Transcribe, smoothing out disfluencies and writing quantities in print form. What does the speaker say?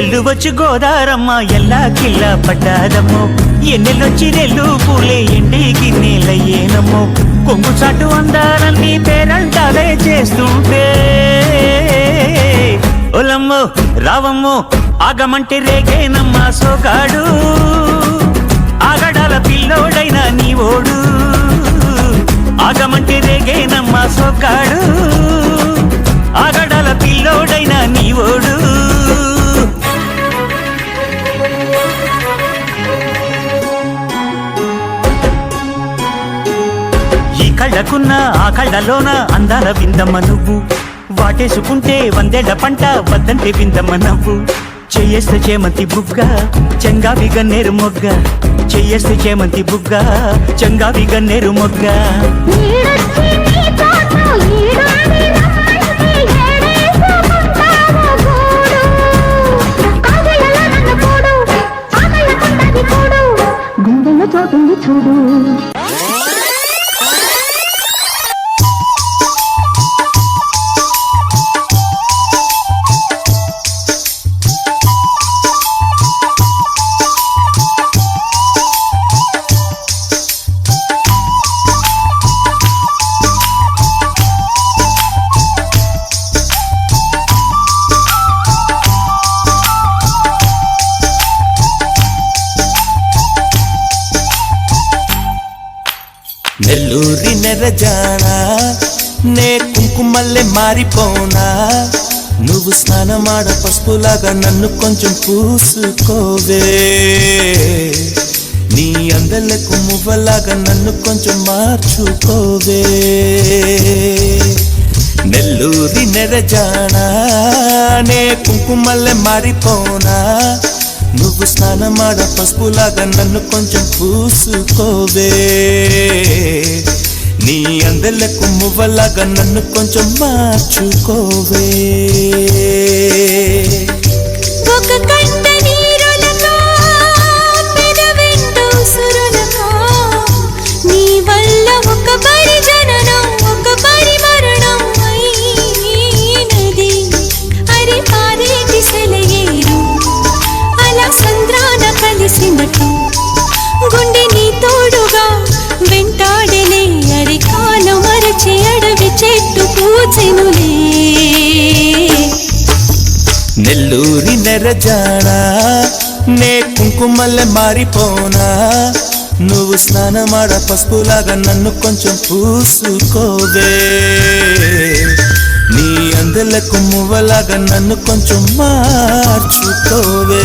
ఎల్లు వచ్చి గోదారమ్మ ఎల్లా కిల్లా పడ్డాదమ్మో ఎన్నెల్లొచ్చి రెల్లు పూలే ఎండి గిన్నెలయ్యేనమ్మో కొంగు చాటు అందాలన్నీ పేరంటాలే చేస్తుంటే ఒలమ్మో రావమ్మో ఆగమంటే రేగేనమ్మ సోగాడు ఆగడాల పిల్లోడైనా నీ ఓడు ఆగమంటే రేగేనమ్మ సోగాడు ఆగడాల పిల్లోడైనా నీ ఓడు ఈ కళ్ళకున్న ఆ కళ్ళలోన అందాల విందమ్మ నువ్వు వాటేసుకుంటే వందేళ్ల పంట వద్దంటే విందమ్మ నవ్వు చెయ్యేస్తే చేమంతి బుగ్గ చెంగావి గన్నేరు మొగ్గ చెయ్యేస్తే చేమంతి బుగ్గ చెంగావి గన్నేరు మొగ్గ చూడు నెల్లూరి నెరజానా నే కుంకుమల్లె మారిపోనా నువ్వు స్నానమాడ పసుపులాగా నన్ను కొంచెం పూసుకోవే నీ అందలకు మువ్వలాగా నన్ను కొంచెం మార్చుకోవే నెల్లూరి నెరజానా నే కుంకుమల్లె మారిపోనా నువ్వు స్నానమాడ పసుపులాగా నన్ను కొంచెం పూసుకోవే నీ అందలకు మువ్వలాగా నన్ను కొంచెం మార్చుకోవే ఒక కంట నీరులకా పెదవెంటూ సురులకా నీ వల్ల ఒక పరి జననం ఒక పరి మరణం అయినది అరి పారేటి సెలయేరు అలా సంద్రాన కలిసినట్టు గుండె నీ తోడుగా వెంటాడలే అరి కాలం మరచి అడవి చెట్టు పూచెనులే నెల్లూరి నెరజానా నే కుంకుమల్లె మారిపోనా నువ్వు స్నానమాడ పసుపులాగా నన్ను కొంచెం పూసుకోవే నీ అందలకు మువ్వలాగా నన్ను కొంచెం మార్చుకోవే